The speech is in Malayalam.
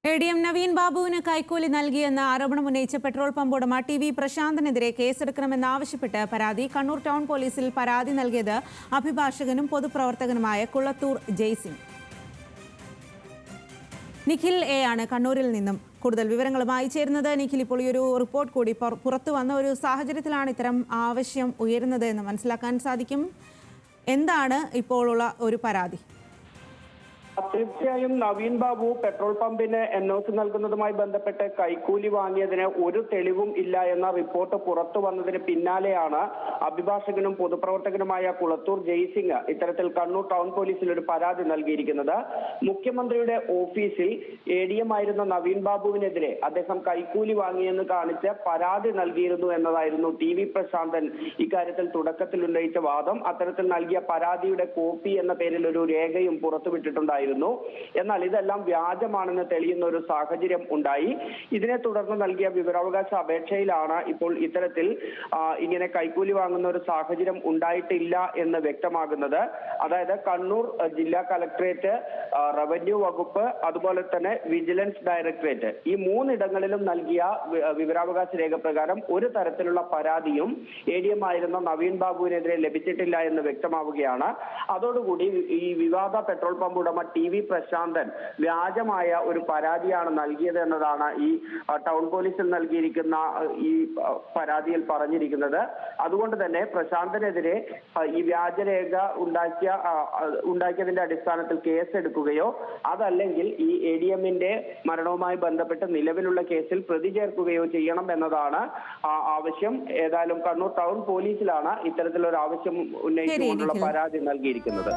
എ.ഡി.എം. നവീൻ ബാബുവിന് കൈക്കൂലി നൽകിയെന്ന ആരോപണം ഉന്നയിച്ച പെട്രോൾ പമ്പ് ഉടമ ടി.വി. പ്രശാന്തനെതിരെ കേസെടുക്കണമെന്നാവശ്യപ്പെട്ട് പരാതി കണ്ണൂർ ടൗൺ പോലീസിൽ പരാതി നൽകിയത് അഭിഭാഷകനും പൊതുപ്രവർത്തകനുമായ കുളത്തൂർ ജയ്സിംഗ്. നിഖിൽ എ ആണ് കണ്ണൂരിൽ നിന്നും കൂടുതൽ വിവരങ്ങളുമായി ചേരുന്നത്. നിഖിൽ, ഇപ്പോൾ ഈ ഒരു റിപ്പോർട്ട് കൂടി പുറത്തു വന്ന ഒരു സാഹചര്യത്തിലാണ് ഇത്തരം ആവശ്യം ഉയരുന്നത് എന്ന് മനസ്സിലാക്കാൻ സാധിക്കും. എന്താണ് ഇപ്പോഴുള്ള ഒരു പരാതി? തീർച്ചയായും നവീൻ ബാബു പെട്രോൾ പമ്പിന് NOC നൽകുന്നതുമായി ബന്ധപ്പെട്ട് കൈക്കൂലി വാങ്ങിയതിന് ഒരു തെളിവും ഇല്ല എന്ന റിപ്പോർട്ട് പുറത്തു വന്നതിന് പിന്നാലെയാണ് അഭിഭാഷകനും പൊതുപ്രവർത്തകനുമായ കുളത്തൂർ ജയ്സിംഗ് ഇത്തരത്തിൽ കണ്ണൂർ ടൗൺ പോലീസിൽ ഒരു പരാതി നൽകിയിരിക്കുന്നത്. മുഖ്യമന്ത്രിയുടെ ഓഫീസിൽ ADM ആയിരുന്ന നവീൻ ബാബുവിനെതിരെ അദ്ദേഹം കൈക്കൂലി വാങ്ങിയെന്ന് കാണിച്ച് പരാതി നൽകിയിരുന്നു എന്നതായിരുന്നു ടി.വി. പ്രശാന്തൻ ഇക്കാര്യത്തിൽ തുടക്കത്തിൽ ഉന്നയിച്ച വാദം. അത്തരത്തിൽ നൽകിയ പരാതിയുടെ കോപ്പി എന്ന പേരിൽ ഒരു രേഖയും പുറത്തുവിട്ടിട്ടുണ്ടായിരുന്നു. എന്നാൽ ഇതെല്ലാം വ്യാജമാണെന്ന് തെളിയുന്ന ഒരു സാഹചര്യം ഉണ്ടായി. ഇതിനെ തുടർന്ന് നൽകിയ വിവരാവകാശ അപേക്ഷയിലാണ് ഇപ്പോൾ ഇത്തരത്തിൽ ഇങ്ങനെ കൈക്കൂലി വാങ്ങുന്ന ഒരു സാഹചര്യം ഉണ്ടായിട്ടില്ല എന്ന് വ്യക്തമാകുന്നത്. അതായത് കണ്ണൂർ ജില്ലാ കലക്ടറേറ്റ്, റവന്യൂ വകുപ്പ്, അതുപോലെ തന്നെ വിജിലൻസ് ഡയറക്ടറേറ്റ്, ഈ മൂന്നിടങ്ങളിലും നൽകിയ വിവരാവകാശ രേഖ പ്രകാരം ഒരു തരത്തിലുള്ള പരാതിയും ADM ആയിരുന്ന നവീൻ ബാബുവിനെതിരെ ലഭിച്ചിട്ടില്ല എന്ന് വ്യക്തമാവുകയാണ്. അതോടുകൂടി ഈ വിവാദ പെട്രോൾ പമ്പ് ഉടമ ടി.വി. പ്രശാന്തൻ വ്യാജമായ ഒരു പരാതിയാണ് നൽകിയത് എന്നതാണ് ഈ ടൗൺ പോലീസിൽ നൽകിയിരിക്കുന്ന ഈ പരാതിയിൽ പറഞ്ഞിരിക്കുന്നത്. അതുകൊണ്ട് തന്നെ പ്രശാന്തനെതിരെ ഈ വ്യാജരേഖ ഉണ്ടാക്കിയതിന്റെ അടിസ്ഥാനത്തിൽ കേസെടുക്കുകയോ അതല്ലെങ്കിൽ ഈ ADM-ന്റെ മരണവുമായി ബന്ധപ്പെട്ട് നിലവിലുള്ള കേസിൽ പ്രതി ചേർക്കുകയോ ചെയ്യണം എന്നതാണ് ആവശ്യം. ഏതായാലും കണ്ണൂർ ടൗൺ പോലീസിലാണ് ഇത്തരത്തിലൊരു ആവശ്യം ഉന്നയിച്ചുകൊണ്ടുള്ള പരാതി നൽകിയിരിക്കുന്നത്.